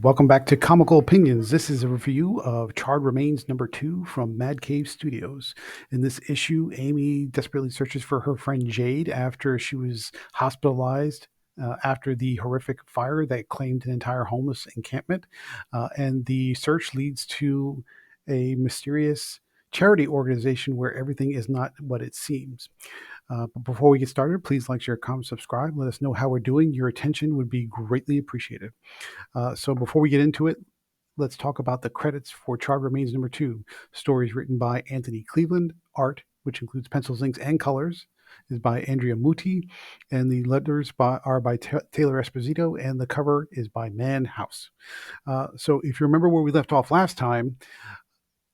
Welcome back to Comical Opinions. This is a review of Charred Remains #2 from Mad Cave Studios. In this issue, Amy desperately searches for her friend Jade after she was hospitalized after the horrific fire that claimed an entire homeless encampment. And the search leads to a mysterious charity organization where everything is not what it seems. But before we get started, please like, share, comment, subscribe. Let us know how we're doing. Your attention would be greatly appreciated. So before we get into it, let's talk about the credits for Charred Remains #2. Stories written by Anthony Cleveland. Art, which includes pencils, inks, and colors, is by Andrea Muti. And the letters are by Taylor Esposito. And the cover is by Man House. So if you remember where we left off last time,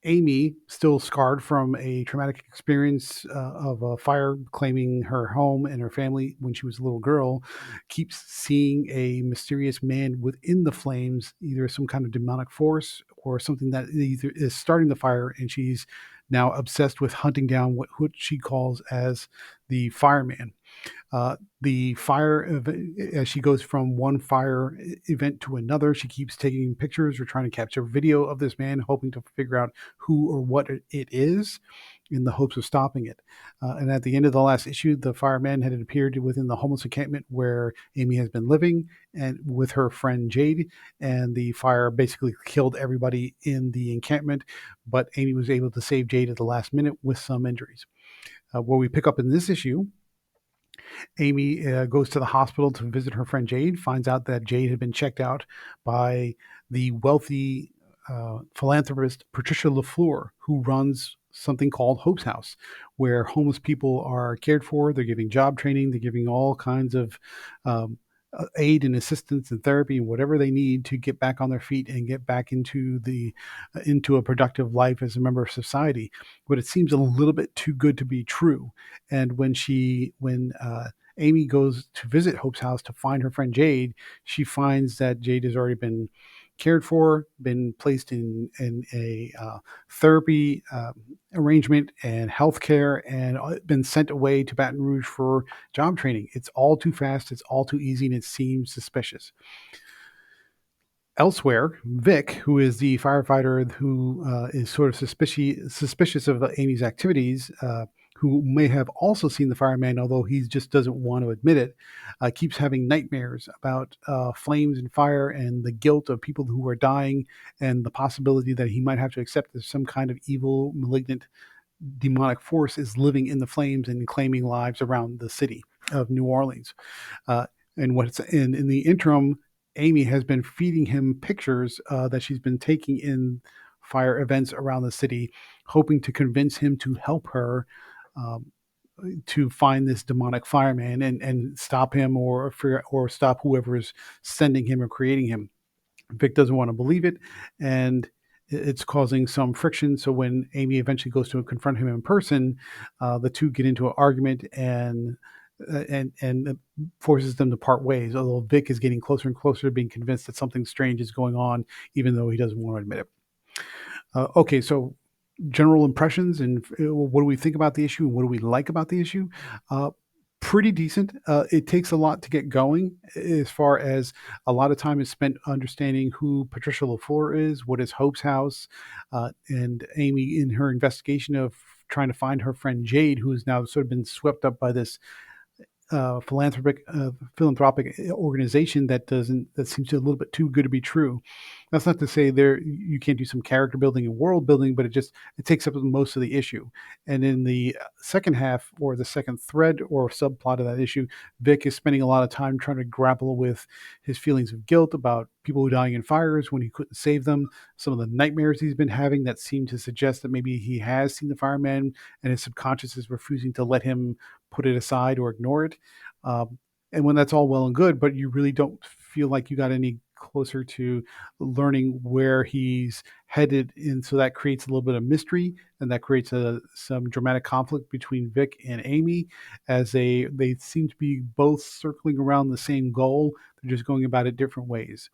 Amy, still scarred from a traumatic experience of a fire claiming her home and her family when she was a little girl, keeps seeing a mysterious man within the flames, either some kind of demonic force or something that either is starting the fire, and she's now obsessed with hunting down what she calls as the fireman. The fire, as she goes from one fire event to another, she keeps taking pictures or trying to capture video of this man, hoping to figure out who or what it is in the hopes of stopping it. And at the end of the last issue, the fireman had appeared within the homeless encampment where Amy has been living and with her friend Jade, and the fire basically killed everybody in the encampment, but Amy was able to save Jade at the last minute with some injuries. Where we pick up in this issue, Amy goes to the hospital to visit her friend Jade, finds out that Jade had been checked out by the wealthy philanthropist Patricia LaFleur, who runs something called Hope's House, where homeless people are cared for. They're giving job training. They're giving all kinds of aid and assistance and therapy and whatever they need to get back on their feet and get back into a productive life as a member of society. But it seems a little bit too good to be true. And when Amy goes to visit Hope's house to find her friend Jade, she finds that Jade has already been cared for, been placed in a therapy arrangement and healthcare, and been sent away to Baton Rouge for job training. It's all too fast, it's all too easy, and it seems suspicious. Elsewhere, Vic, who is the firefighter who is sort of suspicious of Amy's activities, who may have also seen the fireman, although he just doesn't want to admit it, keeps having nightmares about flames and fire and the guilt of people who are dying, and the possibility that he might have to accept that some kind of evil, malignant, demonic force is living in the flames and claiming lives around the city of New Orleans. In the interim, Amy has been feeding him pictures that she's been taking in fire events around the city, hoping to convince him to help her to find this demonic fireman and stop him or stop whoever is sending him or creating him. Vic doesn't want to believe it, and it's causing some friction. So when Amy eventually goes to confront him in person, the two get into an argument and forces them to part ways, although Vic is getting closer and closer to being convinced that something strange is going on, even though he doesn't want to admit it. Okay, so general impressions and what do we think about the issue and what do we like about the issue? Pretty decent. It takes a lot to get going, as far as a lot of time is spent understanding who Patricia LaFleur is, what is Hope's House, and Amy in her investigation of trying to find her friend Jade, who has now sort of been swept up by this philanthropic organization that seems a little bit too good to be true. That's not to say you can't do some character building and world building, but it takes up most of the issue. And in the second half, or the second thread or subplot of that issue, Vic is spending a lot of time trying to grapple with his feelings of guilt about people dying in fires when he couldn't save them, some of the nightmares he's been having that seem to suggest that maybe he has seen the fireman and his subconscious is refusing to let him put it aside or ignore it. And when that's all well and good, but you really don't feel like you got any closer to learning where he's headed, and so that creates a little bit of mystery, and that creates some dramatic conflict between Vic and Amy, as they seem to be both circling around the same goal. They're just going about it different ways.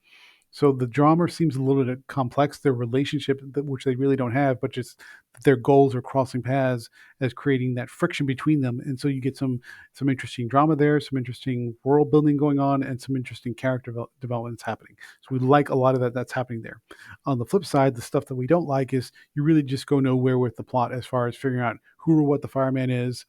So the drama seems a little bit complex. Their relationship, which they really don't have, but just their goals are crossing paths, as creating that friction between them. And so you get some interesting drama there, some interesting world building going on, and some interesting character developments happening. So we like a lot of that's happening there. On the flip side, the stuff that we don't like is you really just go nowhere with the plot as far as figuring out who or what the fireman is,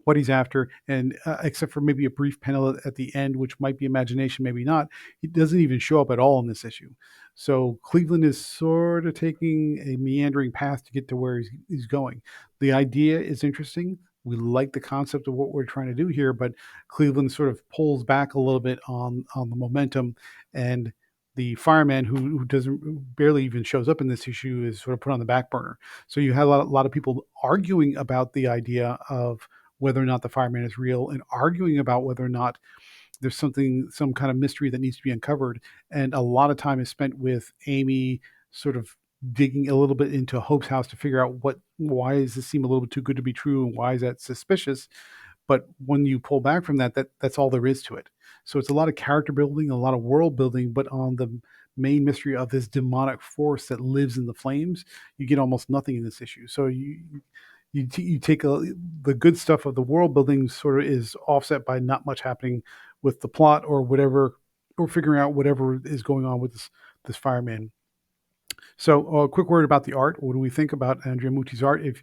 what he's after, and except for maybe a brief panel at the end, which might be imagination, maybe not, he doesn't even show up at all in this issue. So Cleveland is sort of taking a meandering path to get to where he's going. The idea is interesting. We like the concept of what we're trying to do here, but Cleveland sort of pulls back a little bit on the momentum, and the fireman who doesn't, who barely even shows up in this issue, is sort of put on the back burner. So you have a lot of people arguing about the idea of whether or not the fireman is real, and arguing about whether or not there's some kind of mystery that needs to be uncovered. And a lot of time is spent with Amy sort of digging a little bit into Hope's house to figure out why does this seem a little bit too good to be true, and why is that suspicious. But when you pull back from that's all there is to it. So it's a lot of character building, a lot of world building, but on the main mystery of this demonic force that lives in the flames, you get almost nothing in this issue. So you take the good stuff of the world building sort of is offset by not much happening with the plot or whatever, or figuring out whatever is going on with this fireman. So a quick word about the art. What do we think about Andrea Mutti's art? If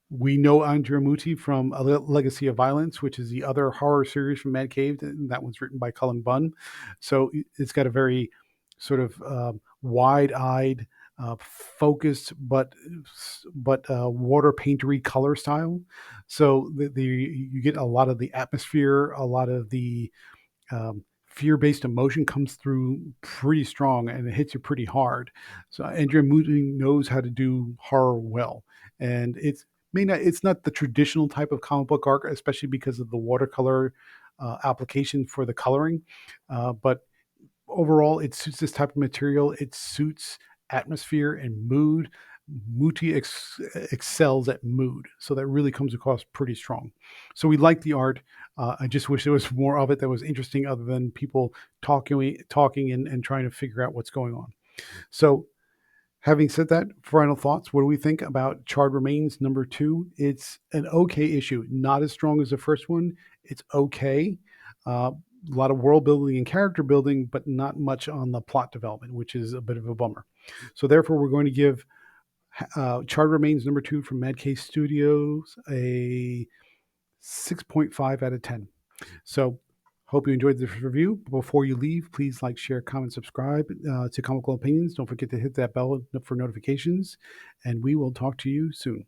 we know Andrea Mutti from A Legacy of Violence, which is the other horror series from Mad Cave, and that one's written by Cullen Bunn. So it's got a very sort of wide-eyed, focused, but water paintery color style. So you get a lot of the atmosphere, a lot of the fear-based emotion comes through pretty strong, and it hits you pretty hard. So Andrea Mutti knows how to do horror well, and it's not the traditional type of comic book art, especially because of the watercolor application for the coloring, but overall, it suits this type of material. It suits atmosphere and mood. Muti excels at mood, so that really comes across pretty strong. So we like the art. I just wish there was more of it that was interesting, other than people talking and trying to figure out what's going on. So, having said that, final thoughts. What do we think about Charred Remains #2? It's an okay issue, not as strong as the first one. It's okay. A lot of world building and character building, but not much on the plot development, which is a bit of a bummer. So therefore, we're going to give Charred Remains #2 from Mad Cave Studios a 6.5 out of 10. So hope you enjoyed this review. Before you leave, please like, share, comment, subscribe to Comical Opinions. Don't forget to hit that bell for notifications, and we will talk to you soon.